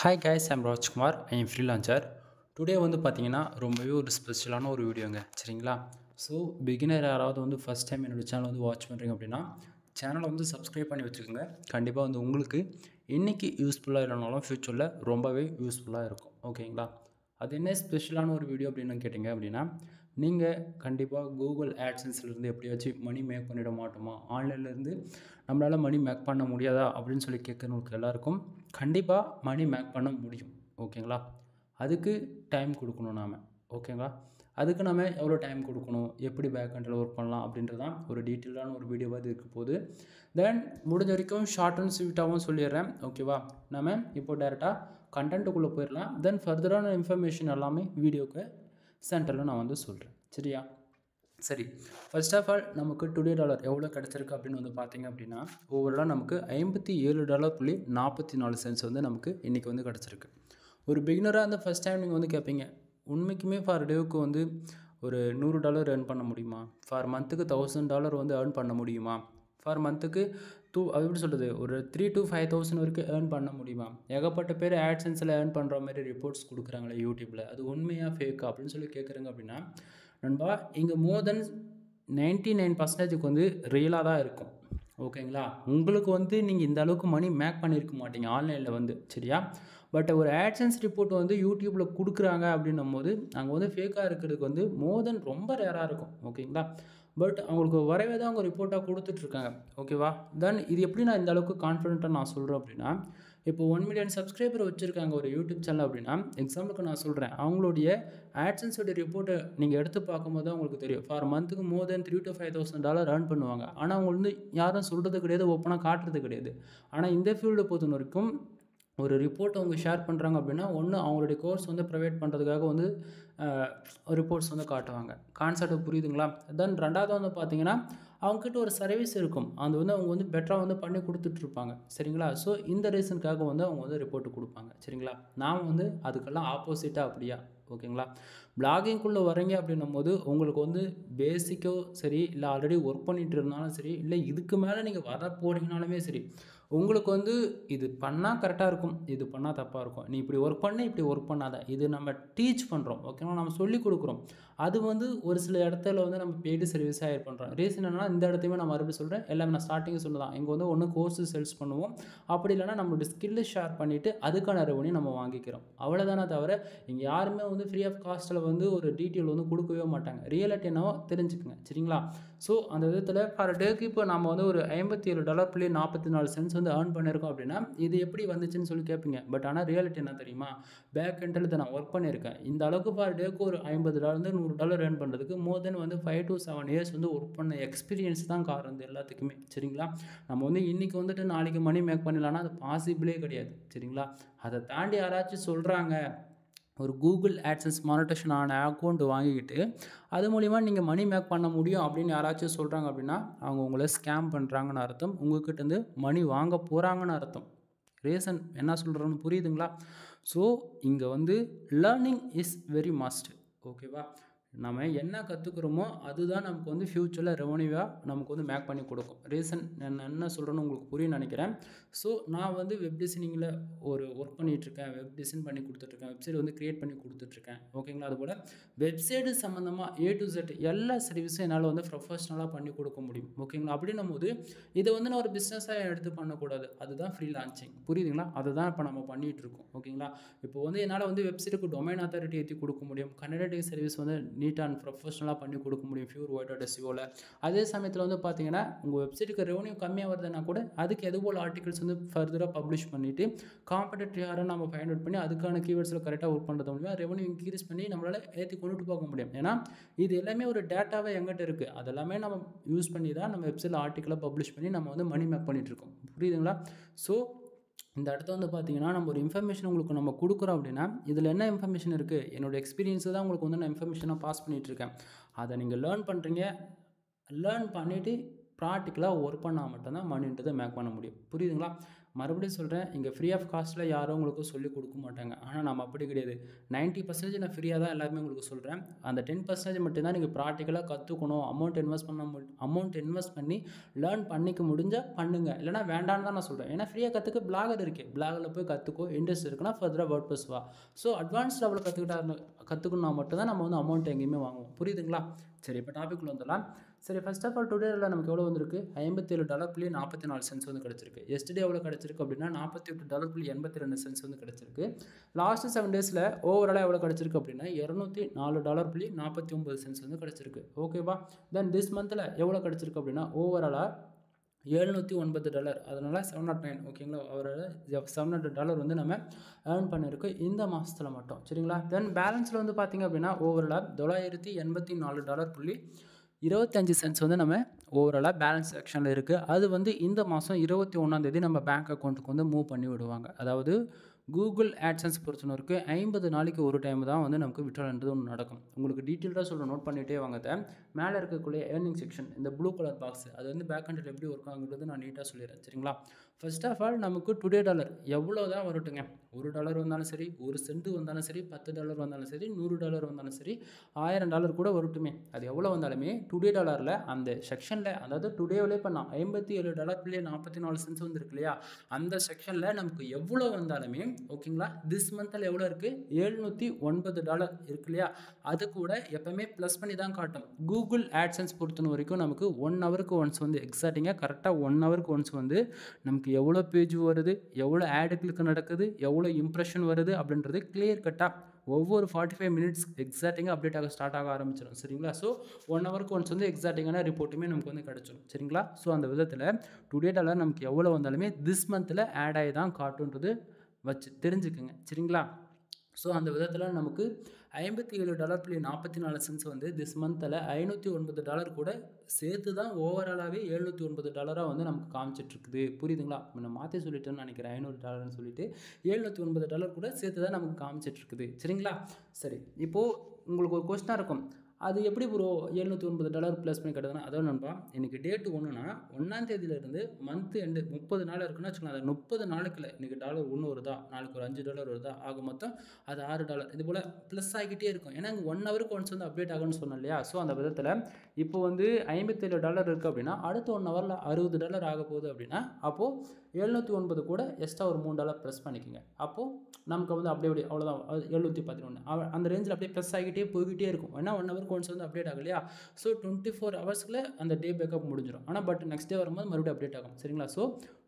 Hi guys, I'm Rajkumar. I am freelancer. Today வந்து பார்த்தீங்கன்னா ரொம்பவே ஒரு ஸ்பெஷலான ஒரு வீடியோங்க சரிங்களா. ஸோ பிகினர் யாராவது வந்து ஃபஸ்ட் டைம் என்னோடய சேனல் வந்து வாட்ச் பண்ணுறீங்க அப்படின்னா சேனலை வந்து சப்ஸ்கிரைப் பண்ணி வச்சுக்கோங்க. கண்டிப்பாக வந்து உங்களுக்கு இன்றைக்கி யூஸ்ஃபுல்லாக இல்லைனாலும் ஃப்யூச்சரில் ரொம்பவே யூஸ்ஃபுல்லாக இருக்கும். ஓகேங்களா. அது என்ன ஸ்பெஷலான ஒரு வீடியோ அப்படின்னு கேட்டிங்க அப்படின்னா, நீங்கள் கண்டிப்பாக கூகுள் ஆட்சன்ஸ்லேருந்து எப்படியாச்சும் மணி மேக் பண்ணிட மாட்டோமா, ஆன்லைன்லேருந்து நம்மளால் மணி மேக் பண்ண முடியாதா அப்படின்னு சொல்லி கேட்குறவங்களுக்கு எல்லாருக்கும் கண்டிப்பாக மணி மேக் பண்ண முடியும். ஓகேங்களா. அதுக்கு டைம் கொடுக்கணும் நாம். ஓகேங்களா. அதுக்கு நம்ம எவ்வளோ டைம் கொடுக்கணும், எப்படி பேக் எண்டில் ஒர்க் பண்ணலாம் அப்படின்றது தான் ஒரு டீட்டெயிலான ஒரு வீடியோவாக இது இருக்க போகுது. தென் முடிஞ்ச வரைக்கும் ஷார்ட் அண்ட் ஸ்வீட்டாகவும் சொல்லிடுறேன். ஓகேவா. நம்ம இப்போ டேரெக்டாக கண்டென்ட்டுக்குள்ளே போயிடலாம். தென் ஃபர்தரான இன்ஃபர்மேஷன் எல்லாமே வீடியோக்கு சென்டரில் நான் வந்து சொல்கிறேன். சரியா. சரி, ஃபர்ஸ்ட் ஆஃப் ஆல் நமக்கு டுடே டாலர் எவ்வளோ கிடச்சிருக்கு அப்படின்னு வந்து பார்த்திங்க அப்படின்னா, ஓவராலாக நமக்கு $57.44 வந்து நமக்கு இன்றைக்கி வந்து கிடச்சிருக்கு. ஒரு பிகினராக அந்த ஃபஸ்ட் டைம் நீங்கள் வந்து கேட்பீங்க, உண்மைக்குமே ஃபார் டேவுக்கு வந்து ஒரு $100 ஏர்ன் பண்ண முடியுமா, ஃபார் மந்த்துக்கு $1000 வந்து ஏர்ன் பண்ண முடியுமா, ஃபார் மந்த்துக்கு அது எப்படி சொல்கிறது, ஒரு 3,000 to 5,000 வரைக்கும் ஏர்ன் பண்ண முடியுமா. ஏகப்பட்ட பேர் ஆட்சன்ஸில் ஏர்ன் பண்ணுற மாதிரி ரிப்போர்ட்ஸ் கொடுக்குறாங்களே யூடியூப்பில், அது உண்மையாக ஃபேக்கா அப்படின்னு சொல்லி கேட்குறீங்க அப்படின்னா, நண்பா இங்கே மோர் தென் 99% வந்து ரியலாக தான் இருக்கும். ஓகேங்களா. உங்களுக்கு வந்து நீங்கள் இந்த அளவுக்கு மணி மேக் பண்ணியிருக்க மாட்டீங்க ஆன்லைனில் வந்து. சரியா. பட் ஒரு ஆட்சன்ஸ் ரிப்போர்ட் வந்து யூடியூப்பில் கொடுக்குறாங்க அப்படின்னும் போது அங்கே வந்து ஃபேக்காக இருக்கிறதுக்கு வந்து மோர் தென் ரொம்ப ரேராக இருக்கும். ஓகேங்களா. பட் அவங்களுக்கு வரவே தான் அவங்க ரிப்போர்ட்டாக கொடுத்துட்ருக்காங்க. ஓகேவா. தென் இது எப்படி நான் இந்த அளவுக்கு கான்ஃபிடென்ட்டாக நான் சொல்கிறேன் அப்படின்னா, இப்போ 1 மில்லியன் சப்ஸ்கிரைபர் வச்சுருக்காங்க ஒரு யூடியூப் சேனல் அப்படின்னா, எக்ஸாம்பிளுக்கு நான் சொல்கிறேன், அவங்களுடைய ஆட்சன்ஸோடைய ரிப்போர்ட்டை நீங்கள் எடுத்து பார்க்கும்போது தான் உங்களுக்கு தெரியும். ஃபார் மந்த்துக்கு மோர் தென் $3,000 to $5,000 ஏர்ன் பண்ணுவாங்க. ஆனால் அவங்க வந்து யாரும் சொல்கிறது கிடையாது, ஓப்பனாக காட்டுறது கிடையாது. ஆனால் இந்த ஃபீல்டை பொறுத்த வரைக்கும் ஒரு ரிப்போர்ட் அவங்க ஷேர் பண்ணுறாங்க அப்படின்னா, ஒன்று அவங்களுடைய கோர்ஸ் வந்து ப்ரொவைட் பண்ணுறதுக்காக வந்து ரிப்போர்ட்ஸ் வந்து காட்டுவாங்க. கான்செப்ட் புரியுதுங்களா. தென் ரெண்டாவது வந்து பார்த்தீங்கன்னா, அவங்கக்கிட்ட ஒரு சர்வீஸ் இருக்கும், அது வந்து அவங்க வந்து பெட்டராக வந்து பண்ணி கொடுத்துட்ருப்பாங்க. சரிங்களா. ஸோ இந்த ரீசனுக்காக வந்து அவங்க வந்து ரிப்போர்ட்டு கொடுப்பாங்க. சரிங்களா. நான் வந்து அதுக்கெல்லாம் ஆப்போசிட்டாக அப்படியா. ஓகேங்களா. பிளாகிங்குள்ளே வரீங்க அப்படின்னும் போது உங்களுக்கு வந்து பேசிக்கோ சரி, இல்லை ஆல்ரெடி ஒர்க் பண்ணிகிட்டு இருந்தாலும் சரி, இல்லை இதுக்கு மேலே நீங்கள் வர போகிறீங்கனாலுமே சரி, உங்களுக்கு வந்து இது பண்ணால் கரெக்டாக இருக்கும், இது பண்ணால் தப்பாக இருக்கும், நீ இப்படி ஒர்க் பண்ண இப்படி ஒர்க் பண்ணாத, இது நம்ம டீச் பண்ணுறோம். ஓகேவா. நம்ம சொல்லிக் கொடுக்குறோம். அது வந்து ஒரு சில இடத்துல வந்து நம்ம பெய்டு சர்வீஸாக ஏர் பண்ணுறோம். ரீசன் என்னன்னா, இந்த இடத்தையுமே நான் மறுபடியும் சொல்கிறேன், எல்லாமே நான் ஸ்டார்டிங் சொன்னதான். இங்கே வந்து ஒன்று கோர்ஸு சேல்ஸ் பண்ணுவோம், அப்படி இல்லைனா நம்மளுடைய ஸ்கில்லு ஷேர் பண்ணிவிட்டு அதுக்கான ரெவன்யூ நம்ம வாங்கிக்கிறோம். அவ்வளோதானே தவிர இங்கே யாருமே வந்து ஃப்ரீ ஆஃப் காஸ்ட்டில் வந்து ஒரு டீட்டெயில் வந்து கொடுக்கவே மாட்டாங்க. ரியாலிட்டி என்னவோ தெரிஞ்சுக்குங்க. சரிங்களா. ஸோ அந்த விதத்தில் ஃபார் டேக்கு இப்போ நம்ம வந்து ஒரு $57.44 வந்து ஏர்ன் பண்ணியிருக்கோம் அப்படின்னா, இது எப்படி வந்துச்சுன்னு சொல்லி கேட்பீங்க. பட் ஆனால் ரியாலிட்டி என்ன தெரியுமா, பேக் எண்டில் இதை நான் ஒர்க் பண்ணியிருக்கேன். இந்த அளவுக்கு ஃபார் டேக்கு ஒரு $50 $100 ஏர்ன் பண்ணுறதுக்கு மோர் தென் வந்து 5 to 7 இயர்ஸ் வந்து ஒர்க் பண்ண எக்ஸ்பீரியன்ஸ் தான் காரணம் எல்லாத்துக்குமே. சரிங்களா. நம்ம வந்து இன்றைக்கி வந்துட்டு நாளைக்கு மணி மேக் பண்ணிடலாம்னா அது பாசிபிளே கிடையாது. சரிங்களா. அதை தாண்டி யாராச்சும் சொல்கிறாங்க, ஒரு கூகுள் ஆட்சன்ஸ் மானிட்டேஷன் ஆன அக்கௌண்ட் வாங்கிக்கிட்டு அது மூலிமா நீங்கள் மணி மேக் பண்ண முடியும் அப்படின்னு யாராச்சும் சொல்கிறாங்க அப்படின்னா, அவங்க உங்களை ஸ்கேம் பண்ணுறாங்கன்னு அர்த்தம், உங்கள்கிட்டருந்து மணி வாங்க போகிறாங்கன்னு அர்த்தம். ரீசன் என்ன சொல்கிறோன்னு புரியுதுங்களா. ஸோ இங்கே வந்து லேர்னிங் இஸ் வெரி மஸ்ட். ஓகேவா. நம்ம என்ன கற்றுக்குறோமோ அதுதான் நமக்கு வந்து ஃப்யூச்சரில் ரெவன்யூவாக நமக்கு வந்து மேக் பண்ணி கொடுக்கும். ரீசன் என்ன சொல்கிறேன்னு உங்களுக்கு புரியும் நினைக்கிறேன். ஸோ நான் வந்து வெப் டிசைனிங்கில் ஒரு ஒர்க் பண்ணிகிட்ருக்கேன், வெப் டிசைன் பண்ணி கொடுத்துட்ருக்கேன், வெப்சைட் வந்து க்ரியேட் பண்ணி கொடுத்துட்ருக்கேன். ஓகேங்களா. அதுபோல் வெப்சைட்டு சம்மந்தமாக A to Z எல்லா சர்வீஸும் என்னால் வந்து ப்ரொஃபஷ்னலாக பண்ணி கொடுக்க முடியும். ஓகேங்களா. அப்படின்னும் போது இதை வந்து நான் ஒரு பிஸ்னஸாக எடுத்து பண்ணக்கூடாது. அதுதான் ஃப்ரீ லான்ச்சிங். புரியுதுங்களா. அதுதான் இப்போ நம்ம பண்ணிகிட்ருக்கோம். ஓகேங்களா. இப்போ வந்து என்னால் வந்து வெப்சைட்டுக்கு டொமைன் அத்தாரிட்டி ஏற்றி கொடுக்க முடியும், கனெக்டிங் சர்வீஸ் வந்து நீட்டாக அண்ட் ப்ரொஃபஷ்னலாக பண்ணி கொடுக்க முடியும் பியூர் ஒயிட் SEOவில். அதே சமயத்தில் வந்து பார்த்தீங்கன்னா, உங்கள் வெப்சைட்டுக்கு ரெவன்யூ கம்மியாக வருதுன்னா கூட அதுக்கு எது போல் ஆர்டிகல்ஸ் வந்து ஃபர்தராக பப்ளிஷ் பண்ணிவிட்டு காம்படிட்டர் யாரை நம்ம ஃபைண்ட் அவுட் பண்ணி அதுக்கான கீவேர்ட்ஸில் கரெக்டாக ஒர்க் பண்ணுறது மூலிமா ரெவன்யூ இன்க்ரீஸ் பண்ணி நம்மளால் ஏற்றி கொண்டுட்டு போக முடியும். ஏன்னா இது எல்லாமே ஒரு டேட்டாவே எங்கிட்ட இருக்குது, அதெல்லாமே நம்ம யூஸ் பண்ணி தான் நம்ம வெப்சைட்டில் ஆர்டிக்கலை பப்ளிஷ் பண்ணி நம்ம வந்து மணி மேக் பண்ணிகிட்ருக்கோம். புரியுதுங்களா. ஸோ இந்த இடத்த வந்து பார்த்தீங்கன்னா, நம்ம ஒரு இன்ஃபர்மேஷன் உங்களுக்கு நம்ம கொடுக்குறோம் அப்படின்னா, இதில் என்ன இன்ஃபர்மேஷன் இருக்குது, என்னோடய எக்ஸ்பீரியன்ஸை தான் உங்களுக்கு வந்து நான் இன்ஃபர்மேஷனாக பாஸ் பண்ணிகிட்ருக்கேன். அதை நீங்கள் லேர்ன் பண்ணுறீங்க, லேர்ன் பண்ணிவிட்டு ப்ராக்டிக்கலாக ஒர்க் பண்ணால் மட்டும்தான் மணின்றதை மேக் பண்ண முடியும். புரியுதுங்களா. மறுபடியும் சொல்கிறேன், இங்கே ஃப்ரீ ஆஃப் காஸ்ட்டில் யாரும் உங்களுக்கு சொல்லிக் கொடுக்க மாட்டாங்க. ஆனால் நம்ம அப்படி கிடையாது. 90% நான் ஃப்ரீயாக தான் எல்லாருமே உங்களுக்கு சொல்கிறேன். அந்த 10% மட்டும்தான் நீங்கள் ப்ராக்டிக்கலாக கற்றுக்கணும். அமௌண்ட் இன்வெஸ்ட் பண்ணி லேர்ன் பண்ணிக்க முடிஞ்சால் பண்ணுங்க, இல்லைனா வேண்டான்னு தான் நான் சொல்கிறேன். ஏன்னா ஃப்ரீயாக கற்றுக்க பிளாகர் இருக்குது, பிளாகில் போய் கற்றுக்கோ. இன்ட்ரெஸ்ட் இருக்குன்னா ஃபர்தராக வேர்ட்ப்ரெஸ் வா. ஸோ அட்வான்ஸ் லெவலில் கற்றுக்கணுன்னா மட்டும்தான் நம்ம வந்து அமௌண்ட் எங்கேயுமே வாங்குவோம். புரியுதுங்களா? சரி, இப்போ டாபிக்ல வந்துடலாம். சரி, ஃபர்ஸ்ட் ஆஃப் ஆல் டுடேல நமக்கு எவ்வளோ வந்திருக்கு? $57.44 வந்து கிடச்சிருக்கு. எஸ்டே எவ்வளோ கிடச்சிருக்கு அப்படின்னா $48.82 வந்து கிடச்சிருக்கு. லாஸ்ட் 7 டேஸில் ஓவராலாக எவ்வளோ கிடச்சிருக்கு அப்படின்னா $204.49 வந்து கிடச்சிருக்கு. ஓகேவா? தென் திஸ் மந்தில் எவ்வளோ கிடச்சிருக்கு அப்படின்னா ஓவராலாக $709. அதனால் 709. ஓகேங்களா? அவரோட $700 வந்து நம்ம ஏர்ன் பண்ணியிருக்கோம் இந்த மாதத்தில் மட்டும். சரிங்களா? தென் பேலன்ஸில் வந்து பார்த்திங்க அப்படின்னா ஓவராலாக $984.25 வந்து நம்ம ஓவராலாக பேலன்ஸ் செக்ஷனில் இருக்குது. அது வந்து இந்த மாதம் 21ஆம் நம்ம பேங்க் அக்கௌண்ட்டுக்கு வந்து மூவ் பண்ணி விடுவாங்க. அதாவது கூகுள் ஆட்சன்ஸ் பொறுத்த வரைக்கும் 50 நாளைக்கு ஒரு டைம் தான் வந்து நமக்கு விட்ரால்ன்றது ஒன்று நடக்கும். உங்களுக்கு டீட்டெயிலாக சொல்ல நோட் பண்ணிகிட்டே வாங்க. மேலே இருக்கக்கூடிய ஏர்னிங் செக்ஷன், இந்த ப்ளூ கலர் பாக்ஸ், அது வந்து பேக் ஹண்டில் எப்படி ஒர்க் ஆகுங்கிறது நான் நீட்டாக சொல்லிடுறேன். சரிங்களா? ஃபர்ஸ்ட் ஆஃப் ஆல் நமக்கு டுடே டாலர் எவ்வளோ தான் வரட்டுங்க. $1 வந்தாலும் சரி, 1 சென்ட் வந்தாலும் சரி, $10 வந்தாலும் சரி, $100 வந்தாலும் சரி, $1000 கூட வரட்டுமே. அது எவ்வளோ வந்தாலுமே டுடே டாலரில் அந்த செக்ஷனில், அதாவது டுடேவிலே பண்ணால் $57.44 வந்துருக்கு இல்லையா, அந்த செக்ஷனில் நமக்கு எவ்வளோ வந்தாலுமே ஓகேங்களா, திஸ் மந்தில் எவ்வளோ இருக்குது? $709 இருக்கு இல்லையா, அது கூட எப்பவுமே ப்ளஸ் பண்ணி தான் காட்டும். கூகுள் ஆட்சன்ஸ் பொறுத்த வரைக்கும் நமக்கு 1 ஹவருக்கு ஒன்ஸ் வந்து எக்ஸாக்டிங்காக கரெக்டாக 1 ஹவருக்கு ஒன்ஸ் வந்து நமக்கு எவ்வளோ பேஜ் வருது, எவ்வளோ ஆடு கிளிக் நடக்குது, எவ்வளோ இம்ப்ரெஷன் வருது அப்படின்றது கிளியர் கட்டாக ஒவ்வொரு 45 மினிட்ஸ் எக்ஸாக்டிங்காக அப்டேட் ஸ்டார்ட் ஆக ஆரம்பிச்சிடும். சரிங்களா? ஸோ 1 ஹவருக்கு ஒன்ஸ் வந்து எக்ஸாக்டிங்கான ரிப்போர்ட்டுமே நமக்கு வந்து கிடச்சிடும். சரிங்களா? ஸோ அந்த விதத்தில் டுடே டாலர் நமக்கு எவ்வளோ வந்தாலுமே திஸ் மந்தில் ஆட் ஆகி தான் காட்டுன்றது வச்சு தெரிஞ்சுக்குங்க. சரிங்களா? ஸோ அந்த விதத்தில் நமக்கு $57.44 வந்து திஸ் மந்தில் $509 கூட சேர்த்து தான் ஓவராலாகவே $709 வந்து நமக்கு காமிச்சிட்ருக்குது. புரியுதுங்களா? நான் மாற்றி சொல்லிட்டேன்னு நினைக்கிறேன். $500 சொல்லிட்டு $709 கூட சேர்த்து தான் நமக்கு காமிச்சிட்ருக்குது. சரிங்களா? சரி, இப்போது உங்களுக்கு ஒரு கொஸ்டினாக இருக்கும், அது எப்படி ப்ரோ $709 ப்ளஸ் பண்ணி கட்டுதுன்னா, அதாவது நண்பா, இன்றைக்கி டேட்டு 1னா 1ஆம் தேதியிலேருந்து மந்த் எண்டு 30 நாள் இருக்குன்னு வச்சுக்கலாம். அது 30 நாளுக்குள்ள இன்றைக்கி $1 வருதா, நாளைக்கு ஒரு $5 வருதா, ஆக மொத்தம் அது $6. இது போல் ப்ளஸ் ஆகிக்கிட்டே இருக்கும். ஏன்னா இங்கே 1 ஹவருக்கு ஒன்ஸ் வந்து அப்டேட் ஆகும்னு சொன்னோம் இல்லையா? ஸோ அந்த விதத்தில் இப்போ வந்து $57 இருக்குது அப்படின்னா அடுத்த 1 ஹவரில் $60 ஆக போகுது அப்படின்னா அப்போது 709 கூட எக்ஸ்ட்ரா ஒரு $3 ப்ளஸ் பண்ணிக்கோங்க. அப்போது நமக்கு வந்து அப்படியே அவ்வளோதான், 711 அந்த ரேஞ்சில் அப்படியே ப்ளஸ் ஆகிட்டே போய்கிட்டே இருக்கும். ஏன்னா 1 ஹவருக்கு ஒன்ஸ் வந்து அப்டேட் ஆகும் இல்லையா? ஸோ 24 ஹவர்ஸில் அந்த டே பேக்கப் முடிஞ்சிடும். ஆனால் பட் நெக்ஸ்ட் டே வரும்போது மறுபடியும் அப்டேட் ஆகும். சரிங்களா? ஸோ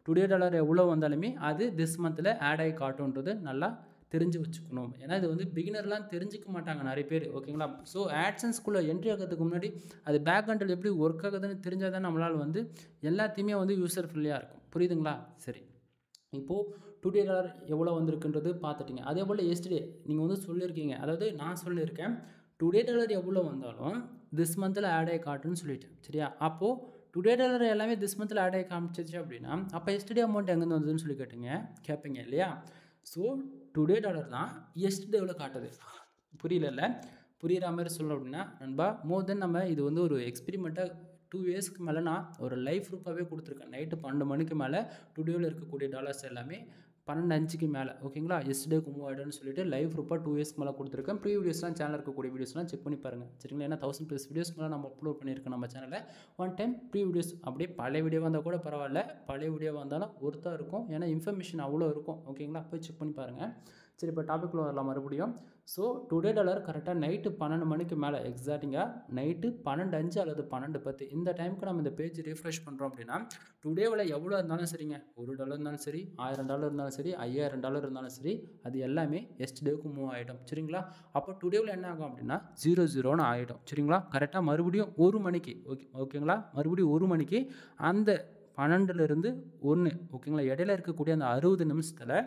டுடே டாலர் எவ்வளோ வந்தாலுமே அது திஸ் மந்தில் ஆட் ஆகி காட்டுன்றது நல்லா தெரிஞ்சு வச்சுக்கணும். ஏன்னா இது வந்து பிகினர்லாம் தெரிஞ்சிக்க மாட்டாங்க நிறைய பேர். ஓகேங்களா? ஸோ ஆட்சன்ஸ்குள்ளே என்ட்ரி ஆகிறதுக்கு முன்னாடி அது பேக் ஹண்டில் எப்படி ஒர்க் ஆகுதுன்னு தெரிஞ்சால் தான் நம்மளால் வந்து எல்லாத்தையுமே வந்து யூசர் ஃப்ரெண்ட்லியாக இருக்கும். புரியுதுங்களா? சரி, இப்போது டுடே டாலர் எவ்வளோ வந்திருக்குன்றது பார்த்துட்டிங்க. அதே போல் எஸ்டே நீங்கள் வந்து சொல்லியிருக்கீங்க, அதாவது நான் சொல்லியிருக்கேன் டுடே டாலர் எவ்வளோ வந்தாலும் திஸ் மந்தில் ஆட் ஆகி காட்டுன்னு சொல்லிட்டேன். சரியா? அப்போது டுடே டாலர் எல்லாமே திஸ் மந்தில் ஆட் ஆகி காமிச்சிச்சு அப்படின்னா அப்போ எஸ்டே அமௌண்ட் எங்கேருந்து வந்ததுன்னு சொல்லி கேட்பீங்க இல்லையா? ஸோ டுடே டாலர் தான் எஸ்டேவில் காட்டுது. புரியல? புரிகிற மாதிரி சொல்லணும் அப்படின்னா நண்பா, மோர் தென் நம்ம இது வந்து ஒரு எக்ஸ்பெரிமெண்ட்டாக 2 இயர்ஸ்க்கு மேலே நான் ஒரு லைஃப் ப்ரூஃபாகவே கொடுத்துருக்கேன். நைட்டு 12 மணிக்கு மேலே டுடேவில் இருக்கக்கூடிய டாலர்ஸ் எல்லாமே 12:05 மேலே ஓகேங்களா எஸ்டேக்கு மூவ் ஆகிடுன்னு சொல்லிட்டு லைவ் ப்ரூஃபாக 2 இயர்ஸ்க்கு மேலே கொடுத்துருக்கேன். ப்ரீ வீடியோஸ்லாம் சேனல் இருக்கக்கூடிய வீடியோஸ்லாம் செக் பண்ணி பாருங்கள். சரிங்களா? ஏன்னா 1000+ வீடியோஸ் மேலே நம்ம அப்லோட் பண்ணியிருக்கோம் நம்ம சேனலில். ஒன் டைம் ப்ரீ வீடியோஸ் அப்படியே பழைய வீடியோவாக இருந்தால் கூட பரவாயில்ல, பழைய வீடியோவாக இருந்தாலும் ஒருத்தாக இருக்கும். ஏன்னா இன்ஃபர்மேஷன் அவ்வளோ இருக்கும். ஓகேங்களா? போய் செக் பண்ணி பாருங்கள். சரி, இப்போ டாபிக்ல வரலாம் மறுபடியும். ஸோ டுடே டாலர் கரெக்டாக நைட்டு 12 மணிக்கு மேலே எக்ஸாக்டிங்காக நைட்டு 12:05 அல்லது 12:10 இந்த டைமுக்கு நம்ம இந்த பேஜ் ரீஃப்ரெஷ் பண்ணுறோம் அப்படின்னா டுடேவில் எவ்வளோ இருந்தாலும் சரிங்க, $1 இருந்தாலும் சரி, $1000 இருந்தாலும் சரி, $5000 இருந்தாலும் சரி, அது எல்லாமே எஸ்டேவுக்கு மூவ் ஆகிடும். சரிங்களா? அப்போ டுடேவில் என்ன ஆகும் அப்படின்னா 00ன்னு ஆகிடும். சரிங்களா? கரெக்டாக மறுபடியும் 1 மணிக்கு ஓகேங்களா, மறுபடியும் 1 மணிக்கு அந்த 12லேருந்து 1 ஓகேங்களா இடையில இருக்கக்கூடிய அந்த 60 நிமிஷத்தில்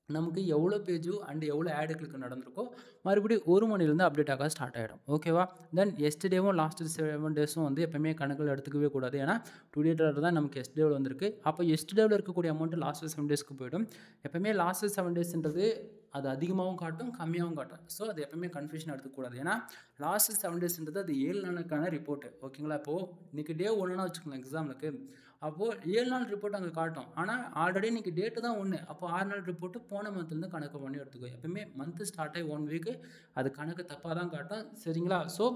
நமக்கு எவ்வளோ பேஜு அண்ட் எவ்வளோ ஆடு கிளிக் நடந்திருக்கோ மறுபடியும் 1 மணிலேருந்து அப்டேட் ஆக ஸ்டார்ட் ஆகிடும். ஓகேவா? தென் எஸ்டேவும் லாஸ்ட் 7 டேஸும் வந்து எப்போயுமே கணக்கில் எடுத்துக்கவே கூடாது. ஏன்னா டுடே டாலர் தான் நமக்கு எஸ்டேவில் வந்திருக்கு. அப்போ எஸ்டேவில் இருக்கக்கூடிய அமௌண்ட் லாஸ்ட் 7 டேஸ்க்கு போய்டும். எப்போயுமே லாஸ்ட் 7 டேஸ்ன்றது அது அதிகமாகவும் காட்டும், கம்மியாகவும் காட்டும். ஸோ அது எப்போயுமே கன்ஃபியூஷன் எடுத்துக்கூடாது. ஏன்னா லாஸ்ட் 7 டேஸ்ன்றது அது 7 நாளுக்கான ரிப்போர்ட்டு. ஓகேங்களா? இப்போது இன்றைக்கி டே 1னா வச்சுக்கோங்களேன் எக்ஸாம்பிளுக்கு, அப்போது 7 நாள் ரிப்போர்ட் அங்கே காட்டும். ஆனால் ஆல்ரெடி இன்றைக்கி டேட்டு தான் ஒன்று. அப்போ 6 நாள் ரிப்போர்ட்டு போன மந்த்லேருந்து கணக்கு பண்ணி எடுத்துக்கோ. எப்பவுமே மந்த்து ஸ்டார்ட் ஆகி 1 வீக்கு அது கணக்கு தப்பாக தான் காட்டும். சரிங்களா? ஸோ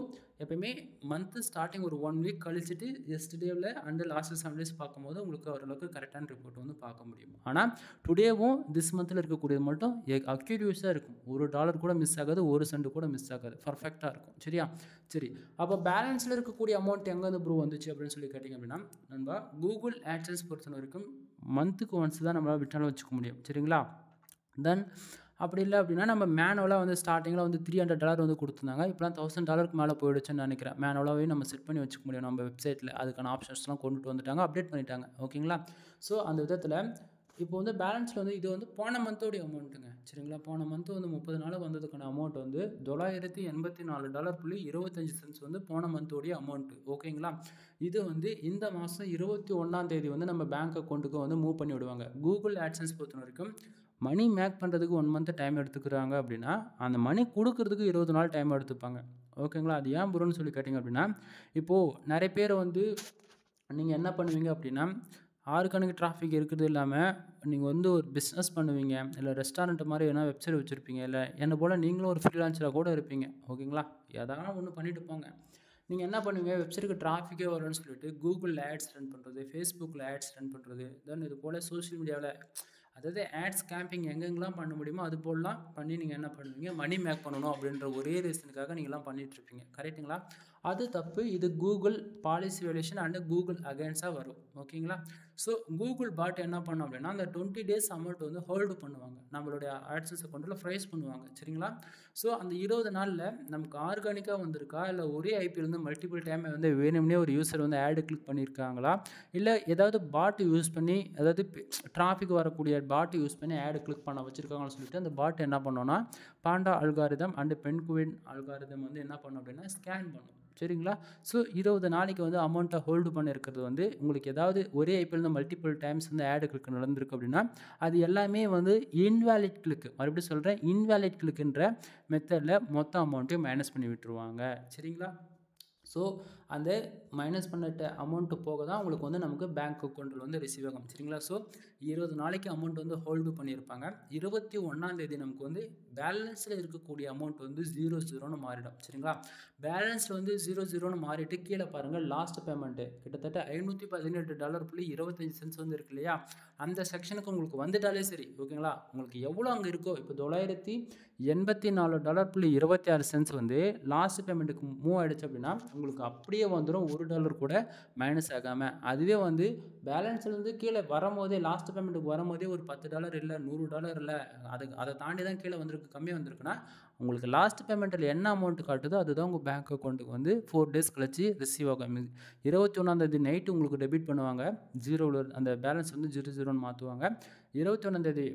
எப்பவுமே மந்த்து ஸ்டார்டிங் ஒரு 1 வீக் கழிச்சிட்டு எஸ்டர்டேவில் அண்ட் லாஸ்ட் 7 டேஸ் பார்க்கும்போது உங்களுக்கு ஓரளவுக்கு கரெக்டான ரிப்போர்ட் வந்து பார்க்க முடியும். ஆனால் டுடேவும் திஸ் மந்தில் இருக்கக்கூடியது மட்டும் அக்யூரியூஸாக இருக்கும். $1 கூட மிஸ் ஆகாது, 1 சென்ட் கூட மிஸ் ஆகாது, பர்ஃபெக்டாக இருக்கும். சரியா? சரி, அப்போ பேலன்ஸில் இருக்கக்கூடிய அமௌண்ட் எங்கேருந்து ப்ரூவ் வந்துச்சு அப்படின்னு சொல்லி கேட்டிங்க அப்படின்னா, நம்ம கூகுள் ஆட்சன்ஸ் பொறுத்த வரைக்கும் மந்த்துக்கு ஒன்ஸ் தான் நம்மளால் விட்டாலும் வச்சுக்க முடியும். சரிங்களா? தென் அப்படி இல்லை அப்படின்னா நம்ம மேனுவலாக வந்து ஸ்டார்டிங்கில் வந்து $300 வந்து கொடுத்துருந்தாங்க. இப்போலாம் $1000 மேலே போயிடுச்சுன்னு நினைக்கிறேன். மேனுவலாகவே நம்ம செட் பண்ணி வச்சுக்க முடியும் நம்ம வெப்சைட்டில். அதுக்கான ஆப்ஷன்ஸ்லாம் கொண்டுட்டு வந்துட்டாங்க, அப்டேட் பண்ணிட்டாங்க. ஓகேங்களா? ஸோ அந்த விதத்தில் இப்போ வந்து பேலன்ஸில் வந்து இது வந்து போன மந்தோடைய அமௌண்ட்டுங்க. சரிங்களா? போன மந்த்து வந்து 30 நாள் வந்ததுக்கான அமௌண்ட் வந்து $984.25 வந்து போன மந்தோடைய அமௌண்ட்டு. ஓகேங்களா? இது வந்து இந்த மாதம் 21 வந்து நம்ம பேங்க் அக்கௌண்ட்டுக்கு வந்து மூவ் பண்ணி விடுவாங்க. கூகுள் ஆட்சன்ஸ் பொறுத்த வரைக்கும் மணி மேக் பண்ணுறதுக்கு 1 மந்த்து டைம் எடுத்துக்கிறாங்க அப்படின்னா, அந்த மணி கொடுக்கறதுக்கு 20 நாள் டைம் எடுத்துப்பாங்க. ஓகேங்களா? அது ஏன் ப்ரோன்னு சொல்லி கேட்டிங்க அப்படின்னா, இப்போது நிறைய பேர் வந்து நீங்கள் என்ன பண்ணுவீங்க அப்படின்னா, ஆர்கானிக் டிராஃபிக் இருக்கிறது இல்லாமல் நீங்கள் வந்து ஒரு பிஸ்னஸ் பண்ணுவீங்க, இல்லை ரெஸ்டாரண்ட் மாதிரி எதனா வெப்சைட் வச்சுருப்பீங்க, இல்லை என்ன போல் நீங்களும் ஒரு ஃப்ரீலான்சராக கூட இருப்பீங்க. ஓகேங்களா? எதாவது ஒன்று பண்ணிட்டு போங்க. நீங்கள் என்ன பண்ணுவீங்க, வெப்சைட்டுக்கு டிராஃபிக்கே வரும்னு சொல்லிட்டு கூகுளில் ஆட்ஸ் ரன் பண்ணுறது, ஃபேஸ்புக்கில் ஆட்ஸ் ரன் பண்ணுறது, தென் இது போல் சோஷியல் மீடியாவில் அதாவது ஆட்ஸ் கேம்பிங் எங்கெங்கெல்லாம் பண்ண முடியுமோ அது போலலாம் பண்ணி நீங்கள் என்ன பண்ணுவீங்க, மணி மேக் பண்ணணும் அப்படின்ற ஒரே ரீசனுக்காக நீங்கள்லாம் பண்ணிகிட்ருப்பீங்க. கரெக்டுங்களா? அது தப்பு. இது Google policy violation and Google அகேன்ஸ்டாக வரும். ஓகேங்களா? ஸோ கூகுள் பாட் என்ன பண்ணும் அப்படின்னா, அந்த 20 டேஸ் அமௌண்ட் வந்து ஹோல்டு பண்ணுவாங்க, நம்மளுடைய ஆட்சன்ஸ் அக்கௌண்ட்டில் ஃப்ரைஸ் பண்ணுவாங்க. சரிங்களா? ஸோ அந்த 20 நாளில் நமக்கு ஆர்கானிக்காக வந்திருக்கா, இல்லை ஒரே ஐபியில் வந்து மல்டிபிள் டைம் வந்து வேணும்னே ஒரு யூசர் வந்து ஆடு கிளிக் பண்ணியிருக்காங்களா, இல்லை ஏதாவது பாட் யூஸ் பண்ணி அதாவது டிராஃபிக் வரக்கூடிய பாட் யூஸ் பண்ணி ஆடு கிளிக் பண்ண வச்சுருக்காங்கன்னு சொல்லிட்டு அந்த பாட் என்ன பண்ணோன்னா Panda algorithm and penguin algorithm வந்து என்ன பண்ணும் அப்படின்னா ஸ்கேன் பண்ணும். சரிங்களா? ஸோ 20 நாளைக்கு வந்து அமௌண்ட்டை ஹோல்டு பண்ணியிருக்கிறது வந்து உங்களுக்கு ஏதாவது ஒரே ஐபிஎல் மல்டிபிள் டைம்ஸ் வந்து ஆடு கிளிக் நடந்திருக்கு அப்படின்னா அது எல்லாமே வந்து இன்வேலிட் கிளிக்கு. மறுபடியும் சொல்கிறேன், இன்வேலிட் கிளிக்குன்ற மெத்தடில் மொத்த அமௌண்ட்டையும் மைனஸ் பண்ணி விட்டுருவாங்க. சரிங்களா? ஸோ அந்த மைனஸ் பண்ணிட்ட அமௌண்ட்டு போக தான் உங்களுக்கு வந்து நமக்கு பேங்க் அக்கௌண்ட்டில் வந்து ரிசீவ் ஆகும். சரிங்களா? ஸோ 20 நாளைக்கு அமௌண்ட் வந்து ஹோல்டு பண்ணியிருப்பாங்க. 21 நமக்கு வந்து பேலன்ஸில் இருக்கக்கூடிய அமௌண்ட் வந்து 00ன்னு மாறிடும். சரிங்களா? பேலன்ஸில் வந்து 00ன்னு மாறிட்டு கீழே பாருங்கள், லாஸ்ட் பேமெண்ட்டு கிட்டத்தட்ட $518.25 வந்து இருக்கு இல்லையா, அந்த செக்ஷனுக்கு உங்களுக்கு வந்துட்டாலே சரி. ஓகேங்களா? உங்களுக்கு எவ்வளோ அங்கே இருக்கோ, இப்போ $984.26 வந்து லாஸ்ட் பேமெண்ட்டுக்கு மூவ் ஆகிடுச்சு அப்படின்னா உங்களுக்கு அப்படியே வந்துடும், $1 கூட மைனஸ் ஆகாமல். அதுவே வந்து பேலன்ஸ்லேருந்து கீழே வரும்போதே லாஸ்ட் பேமெண்ட்டுக்கு வரும்போதே ஒரு $10 இல்லை, $100 இல்லை, அதை தாண்டி தான் கீழே வந்திருக்கு, கம்மியாக வந்திருக்குன்னா உங்களுக்கு லாஸ்ட் பேமெண்ட்டில் என்ன அமௌண்ட் காட்டுதோ அதுதான் உங்கள் பேங்க் அக்கௌண்ட்டுக்கு வந்து 4 டேஸ் கழிச்சு ரிசீவ் ஆகும். 21 நைட்டு உங்களுக்கு டெபிட் பண்ணுவாங்க, அந்த பேலன்ஸ் வந்து 00ன்னு மாற்றுவாங்க. 21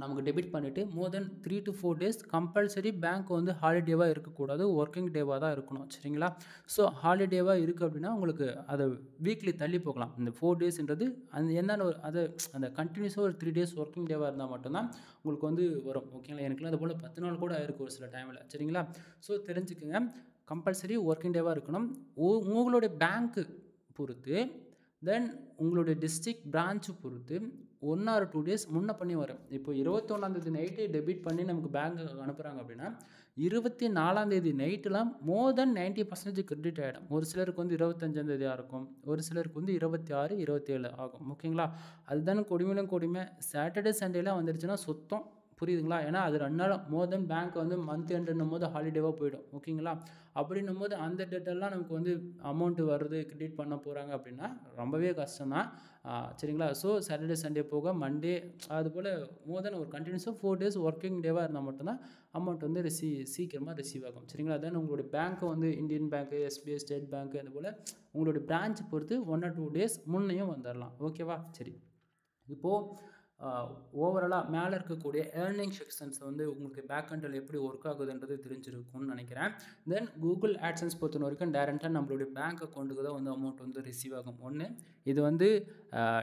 நமக்கு டெபிட் பண்ணிவிட்டு மோர் தென் 3 to 4 டேஸ் கம்பல்சரி பேங்க் வந்து ஹாலிடேவாக இருக்கக்கூடாது, ஒர்க்கிங் டேவாக தான் இருக்கணும். சரிங்களா? ஸோ ஹாலிடேவாக இருக்குது அப்படின்னா உங்களுக்கு அதை வீக்லி தள்ளி போகலாம். இந்த 4 டேஸ்ன்றது அந்த என்னென்ன அதை அந்த கண்டினியூஸாக ஒரு 3 டேஸ் ஒர்க்கிங் டேவாக இருந்தால் மட்டும்தான் உங்களுக்கு வந்து வரும். ஓகேங்களா? எனக்குலாம் அது போல் 10 நாள் கூட ஆயிருக்கு ஒரு சில டைமில். சரிங்களா? ஸோ தெரிஞ்சுக்குங்க, கம்பல்சரி ஒர்க்கிங் டேவாக இருக்கணும். உங்களுடைய பேங்க்கு பொறுத்து, தென் உங்களுடைய டிஸ்ட்ரிக்ட் பிரான்ச்சு பொறுத்து 1 or 2 டேஸ் முன்ன பண்ணி வரும். இப்போ 21 நைட்டு டெபிட் பண்ணி நமக்கு பேங்க்குக்கு அனுப்புகிறாங்க அப்படின்னா 24 நைட்டுலாம் மோர் தென் 90% கிரெடிட் ஆகிடும். ஒரு சிலருக்கு வந்து 25 இருக்கும், ஒரு சிலருக்கு வந்து 26, 27 ஆகும். ஓகேங்களா? அதுதானே கொடுமையிலும் கொடுமை. சாட்டர்டே சண்டேலாம் வந்துருச்சுன்னா சுத்தம். புரியுதுங்களா? ஏன்னா அது 2 நாள் மோர் தென் பேங்க் வந்து மந்த் எண்டுன்னும் போது ஹாலிடேவாக போயிடும். ஓகேங்களா? அப்படின்னும் போது அந்த டேட்டெல்லாம் நமக்கு வந்து அமௌண்ட்டு வருது, கிரெடிட் பண்ண போகிறாங்க அப்படின்னா ரொம்பவே கஷ்டம் தான். சரிங்களா? ஸோ சாட்டர்டே சண்டே போக மண்டே அதுபோல் மோர் தென் ஒரு கண்டினியூஸாக 4 டேஸ் ஒர்க்கிங் டேவாக இருந்தால் மட்டும்தான் அமௌண்ட் வந்து சீக்கிரமாக ரிசீவ் ஆகும். சரிங்களா? தென் உங்களுடைய பேங்க்கு வந்து இந்தியன் பேங்க்கு, எஸ்பிஐ, ஸ்டேட் பேங்க்கு, அதுபோல் உங்களுடைய பிரான்ச் பொறுத்து 1 or 2 டேஸ் முன்னையும் வந்துடலாம். ஓகேவா? சரி, இப்போது ஓவராலாக மேலே இருக்கக்கூடிய ஏர்னிங் செக்ஷன்ஸ் வந்து உங்களுக்கு பேக் எண்டில் எப்படி ஒர்க் ஆகுதுன்றது தெரிஞ்சிருக்கும்னு நினைக்கிறேன். தென் கூகுள் ஆட்சன்ஸ் பொறுத்த வரைக்கும் டேரெக்டாக நம்மளுடைய பேங்க் அக்கௌண்ட்டுக்கு தான் வந்து அமௌண்ட் வந்து ரிசீவ் ஆகும். ஒன்று இது வந்து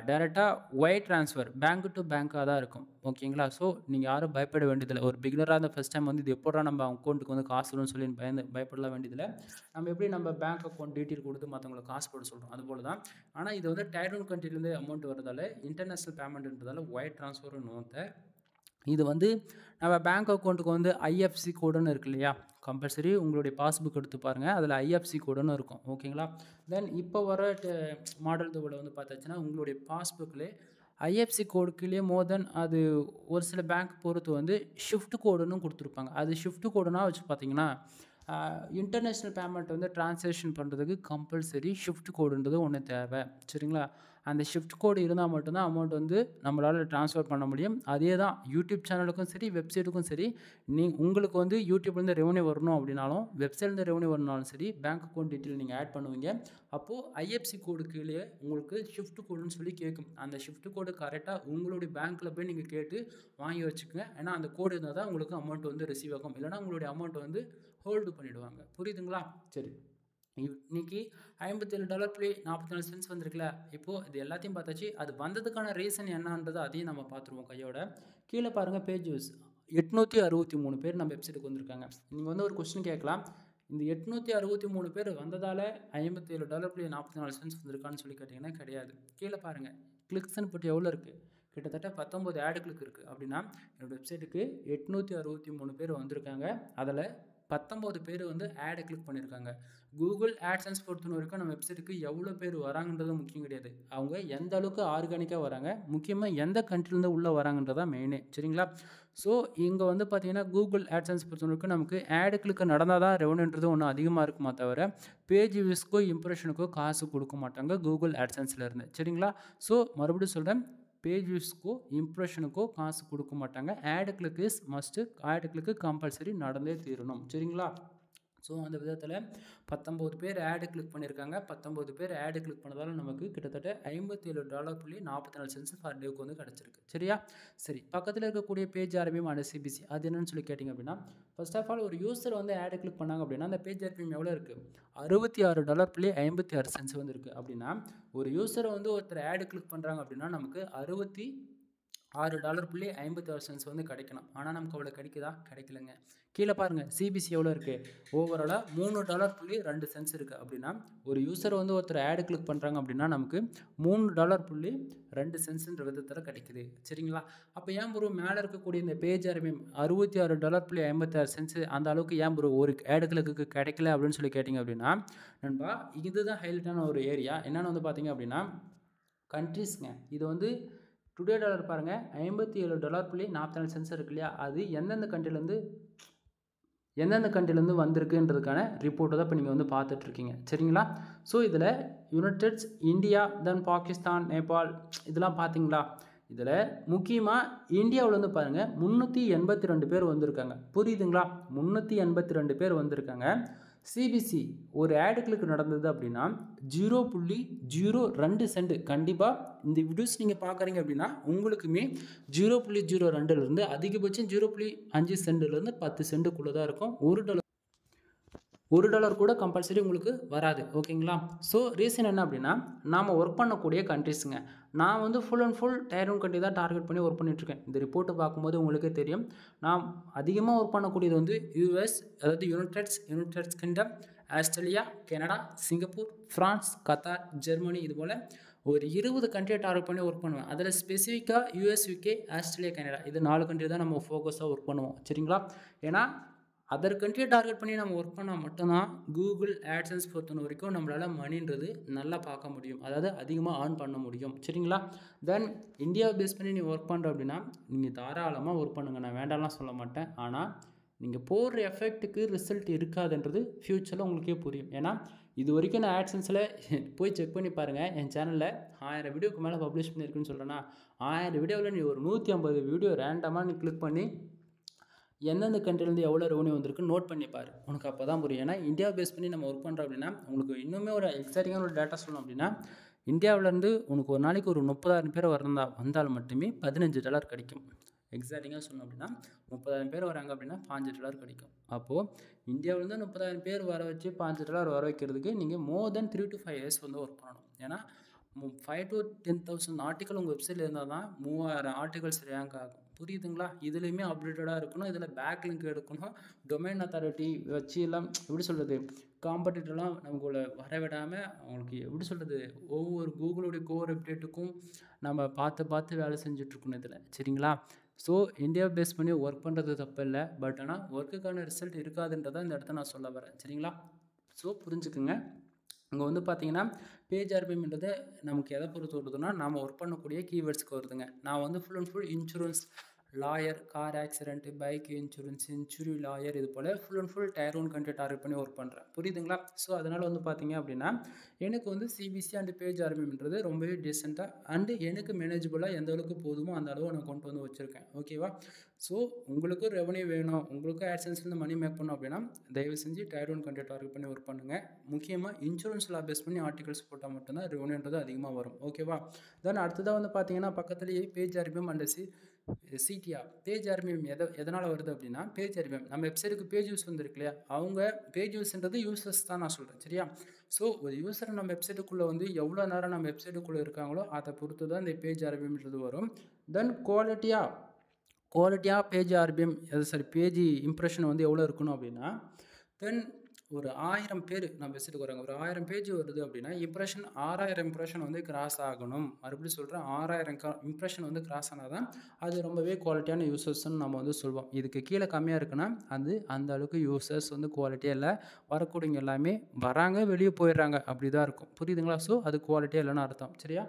டேரெக்டாக ஒயர் ட்ரான்ஸ்ஃபர் பேங்க் டு பேங்காக தான் இருக்கும். ஓகேங்களா? ஸோ நீங்கள் யாரும் பயப்பட வேண்டியதில்லை. ஒரு பிகினராக அந்த ஃபஸ்ட் டைம் வந்து இது எப்போடா நம்ம அக்கௌண்ட்டுக்கு வந்து காசு வரும்னு சொல்லி பயப்படலாம் வேண்டியதில்லை. நம்ம எப்படி நம்ம பேங்க் அக்கௌண்ட் டீட்டெயில் கொடுத்து மற்றவங்களுக்கு காசு போட சொல்கிறோம் அதுபோல் தான். ஆனால் இது வந்து டயர் 1 கண்ட்ரிலேருந்து அமௌண்ட் வரதால இன்டர்நேஷ்னல் பேமெண்ட்ன்றதால ஒயர் ட்ரான்ஸ்ஃபர் நோத்தை இது வந்து நம்ம பேங்க் அக்கௌண்ட்டுக்கு வந்து ஐஎஃப்சி கோடுன்னு இருக்கு இல்லையா? கம்பல்சரி உங்களுடைய பாஸ்புக் எடுத்து பாருங்கள், அதில் ஐஎஃப்சி கோடுன்னு இருக்கும். ஓகேங்களா? தென் இப்போ வர மாடல் தோவில் வந்து பார்த்தாச்சுன்னா உங்களுடைய பாஸ்புக்கில் ஐஎஃப்சி கோடுக்குள்ளேயே மோர் தென் அது ஒரு சில பேங்க் பொறுத்து வந்து ஷிஃப்ட் கோடுன்னு கொடுத்துருப்பாங்க. அது ஷிஃப்ட் கோடுனா வச்சு பார்த்தீங்கன்னா இன்டர்நேஷ்னல் பேமெண்ட் வந்து ட்ரான்சாக்ஷன் பண்ணுறதுக்கு கம்பல்சரி ஷிஃப்ட் கோடுன்றது ஒன்று தேவை. சரிங்களா? அந்த ஷிஃப்ட் கோடு இருந்தால் மட்டும்தான் அமௌண்ட் வந்து நம்மளால் ட்ரான்ஸ்ஃபர் பண்ண முடியும். அதே தான் யூடியூப் சேனலுக்கும் சரி வெப்சைட்டுக்கும் சரி, உங்களுக்கு வந்து யூடியூப்லேருந்து ரெவன்யூ வரணும் அப்படின்னாலும் வெப்சைட்லேருந்து ரெவன்யூ வரணும்னாலும் சரி பேங்க் அக்கௌண்ட் டீட்டெயில் நீங்கள் ஆட் பண்ணுவீங்க. அப்போது ஐஎஃப்சி கோடு கீழே உங்களுக்கு ஷிஃப்ட் கோடுன்னு சொல்லி கேட்கும். அந்த ஷிஃப்ட் கோடு கரெக்டாக உங்களுடைய பேங்க்கில் போய் நீங்கள் கேட்டு வாங்கி வச்சுக்கோங்க. ஏன்னா அந்த கோடு இருந்தால் தான் உங்களுக்கு அமௌண்ட் வந்து ரிசீவ் ஆகும். இல்லைனா உங்களுடைய அமௌண்ட் வந்து ஹோல்டு பண்ணிவிடுவாங்க. புரியுதுங்களா? சரி, இன்னைக்கு $57.44 வந்திருக்குல்ல. இப்போது இது எல்லாத்தையும் பார்த்தாச்சு. அது வந்ததுக்கான ரீசன் என்னன்றது அதையும் நம்ம பார்த்துருவோம் கையோட. கீழே பாருங்கள் பேஜ் வியூஸ் 863 பேர் நம்ம வெப்சைட்டுக்கு வந்திருக்காங்க. நீங்கள் வந்து ஒரு கொஸ்டின் கேட்கலாம், இந்த 863 பேர் வந்ததால் $57.44 வந்திருக்கான்னு சொல்லி கேட்டிங்கன்னா கிடையாது. கீழே பாருங்கள் கிளிக்ஸ்ன்னு போட்டு எவ்வளோ இருக்குது, கிட்டத்தட்ட 19 ஆடு கிளிக் இருக்குது. அப்படின்னா என்னோடய வெப்சைட்டுக்கு 863 பேர் வந்திருக்காங்க. அதில் 19 பேர் வந்து ஆடை கிளிக் பண்ணியிருக்காங்க. கூகுள் ஆட்சன்ஸ் பொறுத்த வரைக்கும் நம்ம வெப்சைட்டுக்கு எவ்வளோ பேர் வராங்கன்றது முக்கியம் கிடையாது, அவங்க எந்த அளவுக்கு ஆர்கானிக்காக வராங்க, முக்கியமாக எந்த கண்ட்ரிலேருந்து உள்ளே வராங்கன்றதான் மெயினே. சரிங்களா? ஸோ இங்கே வந்து பார்த்தீங்கன்னா கூகுள் ஆட்சன்ஸ் பொறுத்த வரைக்கும் நமக்கு ஆடு கிளிக் நடந்தால் தான் ரெவன்யூன்றது ஒன்றும் அதிகமாக இருக்குமா தவிர பேஜ் வியூஸ்க்கோ இம்ப்ரெஷனுக்கோ காசு கொடுக்க மாட்டாங்க கூகுள் ஆட்சன்ஸ்லேருந்து. சரிங்களா? ஸோ மறுபடியும் சொல்கிறேன், பேஜ் வியூஸ்க்கோ இம்ப்ரெஷனுக்கோ காசு கொடுக்க மாட்டாங்க. ஆடு கிளிக் இஸ் மஸ்ட்டு, ஆடு கிளிக்கு கம்பல்சரி நடந்தே தீரணும். சரிங்களா? ஸோ அந்த விதத்தில் 19 பேர் ஆடு கிளிக் பண்ணியிருக்காங்க. 19 பேர் ஆடு கிளிக் பண்ணதால் நமக்கு கிட்டத்தட்ட $57.44 ஃபார் டேவுக்கு வந்து கிடச்சிருக்கு. சரியா? சரி, பக்கத்தில் இருக்கக்கூடிய பேஜ் ஆர்பிஎம் அண்ட் சிபிசி அது என்னன்னு சொல்லி கேட்டிங்க அப்படின்னா, ஃபர்ஸ்ட் ஆஃப் ஆல் ஒரு யூஸர் வந்து ஆடு கிளிக் பண்ணாங்க அப்படின்னா அந்த பேஜ் ஆர்பிஎம் எவ்வளோ இருக்குது, $66.56 வந்து இருக்குது. அப்படின்னா ஒரு யூஸரை வந்து ஒருத்தர் ஆடு கிளிக் பண்ணுறாங்க அப்படின்னா நமக்கு $66.56 வந்து கிடைக்கணும். ஆனால் நமக்கு அவ்வளோ கிடைக்குதா? கிடைக்கலங்க. கீழே பாருங்கள் சிபிசி எவ்வளோ இருக்குது, ஓவராலாக $3.2 இருக்குது. அப்படின்னா ஒரு யூஸர் வந்து ஒருத்தர் ஆடு கிளிக் பண்ணுறாங்க அப்படின்னா நமக்கு $3.2 விதத்தில் கிடைக்குது. சரிங்களா? அப்போ ஏன் ப்ரோ மேலே இருக்கக்கூடிய இந்த பேஜ் ஆர்பிஎம் $66.56 அந்த அளவுக்கு ஏன் ப்ரோ ஒரு ஆடு கிளிக்கு கிடைக்கல அப்படின்னு சொல்லி கேட்டிங்க அப்படின்னா, நண்பா இதுதான் ஹைலைட்டான ஒரு ஏரியா. என்னென்னு வந்து பார்த்தீங்க அப்படின்னா கண்ட்ரிஸ்ங்க. இது வந்து டுடே டாலர் பாருங்கள் $57.44 இருக்கு இல்லையா, அது எந்தெந்த கண்ட்ரிலேருந்து வந்திருக்குன்றதுக்கான ரிப்போர்ட்டை தான் இப்போ நீங்கள் வந்து பார்த்துட்ருக்கீங்க. சரிங்களா? ஸோ இதில் யுனைடெட்ஸ், இந்தியா, தென் பாகிஸ்தான், நேபாள் இதெல்லாம் பார்த்தீங்களா? இதில் முக்கியமாக இந்தியாவில் வந்து பாருங்கள் 382 பேர் வந்திருக்காங்க. புரியுதுங்களா? 382 பேர் வந்திருக்காங்க. சிபிசி ஒரு ஆடு கிளிக் நடந்தது அப்படின்னா 0.02 சென்ட். கண்டிப்பாக இந்த வீடியோஸ் நீங்கள் பார்க்குறீங்க அப்படின்னா உங்களுக்குமே 0.02லேருந்து அதிகபட்சம் 0.5 சென்ட்லேருந்து 10 சென்ட்டுக்குள்ளே தான் இருக்கும். $1 கூட கம்பல்சரி உங்களுக்கு வராது. ஓகேங்களா? ஸோ ரீசன் என்ன அப்படின்னா நாம் ஒர்க் பண்ணக்கூடிய கண்ட்ரிஸுங்க. நான் வந்து full and full tier 1 country தான் டார்கெட் பண்ணி ஒர்க் பண்ணிட்டுருக்கேன். இந்த ரிப்போர்ட்டை பார்க்கும்போது உங்களுக்கே தெரியும், நான் அதிகமாக ஒர்க் பண்ணக்கூடியது வந்து யூஎஸ், அதாவது Uniteds kingdom, Australia, Canada, Singapore, France, Qatar, Germany, இது போல் ஒரு 20 கண்ட்ரியை டார்கெட் பண்ணி ஒர்க் பண்ணுவேன். அதில் ஸ்பெசிஃபிக்காக யூஎஸ், யூகே, ஆஸ்திரேலியா, கனடா இது 4 கண்ட்ரி தான் நம்ம ஃபோக்கஸாக ஒர்க் பண்ணுவோம். சரிங்களா? ஏன்னா அதர் கண்ட்ரியை டார்கெட் பண்ணி நம்ம ஒர்க் பண்ணால் மட்டும்தான் கூகுள் ஆட்சன்ஸ் பொறுத்த வரைக்கும் நம்மளால் மணின்றது நல்லா பார்க்க முடியும், அதாவது அதிகமாக ஏர்ன் பண்ண முடியும். சரிங்களா? தென் இந்தியாவை பேஸ் பண்ணி நீங்கள் ஒர்க் பண்ணுற அப்படின்னா நீங்கள் தாராளமாக ஒர்க் பண்ணுங்கள், நான் வேண்டாம்லாம் சொல்ல மாட்டேன். ஆனால் நீங்கள் போடுற எஃபெக்ட்டுக்கு ரிசல்ட் இருக்காதுன்றது ஃப்யூச்சரில் உங்களுக்கே புரியும். ஏன்னா இது வரைக்கும் நான் ஆட்சன்ஸில் போய் செக் பண்ணி பாருங்கள், என் சேனலில் 1000 வீடியோக்கு மேலே பப்ளிஷ் பண்ணியிருக்குன்னு சொல்கிறேன்னா 1000 வீடியோவில் நீ ஒரு 150 வீடியோ ரேண்டமாக நீ கிளிக் பண்ணி எந்தெந்த கண்ட்ரிலேருந்து எவ்வளோ ரெவன்யூ வந்திருக்குன்னு நோட் பண்ணிப்பார், உனக்கு அப்போ தான் புரியும். ஏன்னா இந்தியா பேஸ் பண்ணி நம்ம ஒர்க் பண்ணுறோம் அப்படின்னா உங்களுக்கு இன்னுமே ஒரு எக்ஸைட்டிங்கான ஒரு டேட்டா சொல்லணும் அப்படின்னா இந்தியாவிலேருந்து உனக்கு ஒரு நாளைக்கு ஒரு 30,000 பேர் வந்தால் மட்டுமே $15 கிடைக்கும். எக்ஸாக்டிங்காக சொன்னோம் அப்படின்னா 30,000 பேர் வராங்க அப்படின்னா $5 கிடைக்கும். அப்போது இந்தியாவிலேருந்து 30,000 பேர் வர வச்சு $5 வர வைக்கிறதுக்கு நீங்கள் மோர் தென் 3 to 5 years வந்து ஒர்க் பண்ணணும். ஏன்னா 5 to 10,000 ஆர்டிக்கல் உங்கள் வெப்சைட்டில் இருந்தால் தான் 3,000 ஆர்டிகல்ஸ் ரேங்க் ஆகும். புரியுதுங்களா? இதுலேயுமே அப்டேட்டடாக இருக்கணும், இதில் பேக் லிங்க் எடுக்கணும், டொமைன் அத்தாரிட்டி வச்சு எல்லாம் எப்படி சொல்கிறது, காம்படிட்டர்லாம் நமக்குள்ள வரவிடாமல் அவங்களுக்கு எப்படி சொல்கிறது, ஒவ்வொரு கூகுளுடைய கோர் அப்டேட்டுக்கும் நம்ம பார்த்து வேலை செஞ்சுட்ருக்கணும் இதில். சரிங்களா? ஸோ இந்தியாவை பேஸ் பண்ணி ஒர்க் பண்ணுறது தப்பு இல்லை, பட் ஆனால் ஒர்க்குக்கான ரிசல்ட் இருக்காதுன்றதை இந்த இடத்த நான் சொல்ல வரேன். சரிங்களா? ஸோ புரிஞ்சுக்குங்க. அங்கே வந்து பார்த்தீங்கன்னா பேஜ் ஆர்பிஎம்ன்றது நமக்கு எதை பொறுத்து வருதுன்னா நம்ம ஒர்க் பண்ணக்கூடிய கீவேர்ட்ஸ்க்கு வருதுங்க. நான் வந்து full and full insurance, lawyer, car accident, bike insurance, injury lawyer, இது போல் full and full tier 1 country target பண்ணி ஒர்க் பண்ணுறேன். புரியுதுங்களா? ஸோ அதனால் வந்து பார்த்தீங்க அப்படின்னா எனக்கு வந்து சிபிசி அண்ட் பேஜ் ஆர்பிஎம்ன்றது ரொம்பவே டீசெண்டாக அண்டு எனக்கு மேனேஜபிளாக எந்த அளவுக்கு போதுமோ அந்த அளவு நான் கொண்டு வந்து வச்சுருக்கேன். ஓகேவா? ஸோ உங்களுக்கும் ரெவன்யூ வேணும், உங்களுக்கும் ஆட்சன்ஸ்லேருந்து மணி மேக் பண்ணணும் அப்படின்னா தயவு செஞ்சு டயர் 1 கண்ட்ரி டார்கெட் பண்ணி ஒர்க் பண்ணுங்கள். முக்கியமாக இன்சூரன்ஸ் லா பேஸ் பண்ணி ஆர்டிகல்ஸ் போட்டால் மட்டும்தான் ரெவன்யூன்றது அதிகமாக வரும். ஓகேவா? தென் அடுத்ததாக வந்து பார்த்தீங்கன்னா பக்கத்துலேயே page RPM and CTR. Page RPM எதனால் வருது அப்படின்னா பேஜ் ஆர்பிஎம் நம்ம வெப்சைட்டுக்கு பேஜ் யூஸ் வந்துருக்கு இல்லையா, அவங்க பேஜ் யூஸ்ன்றது யூசர்ஸ் தான் நான் சொல்கிறேன். சரியா? ஸோ ஒரு யூசர் நம்ம வெப்சைட்டுக்குள்ளே வந்து எவ்வளோ நேரம் நம்ம வெப்சைட்டுக்குள்ளே இருக்காங்களோ அதை பொறுத்து தான் இந்த பேஜ் ஆர்பிஎம்ன்றது வரும். தென் குவாலிட்டியாக பேஜ் ஆர்பிஎம் பேஜ் இம்ப்ரெஷன் வந்து எவ்வளோ இருக்கணும் அப்படின்னா, தென் ஒரு 1000 பேர் நம்ம வெப்சைட்டுக்கு வராங்க, ஒரு 1000 பேஜ் வருது அப்படின்னா இம்ப்ரெஷன் 6000 இம்ப்ரெஷன் வந்து கிராஸ் ஆகணும். மறுபடியும் சொல்கிறேன், 6000 இம்ப்ரெஷன் வந்து கிராஸ் ஆனால் தான் அது ரொம்பவே குவாலிட்டியான யூசர்ஸ்ன்னு நம்ம வந்து சொல்லுவோம். இதுக்கு கீழே கம்மியாக இருக்குன்னா அது அந்த அளவுக்கு யூசர்ஸ் வந்து குவாலிட்டியாக இல்லை, வரக்கூடியவங்க எல்லாமே வராங்க வெளியே போயிடுறாங்க, அப்படி தான் இருக்கும். புரியுதுங்களா? ஸோ அது குவாலிட்டியாக இல்லைன்னு அர்த்தம். சரியா?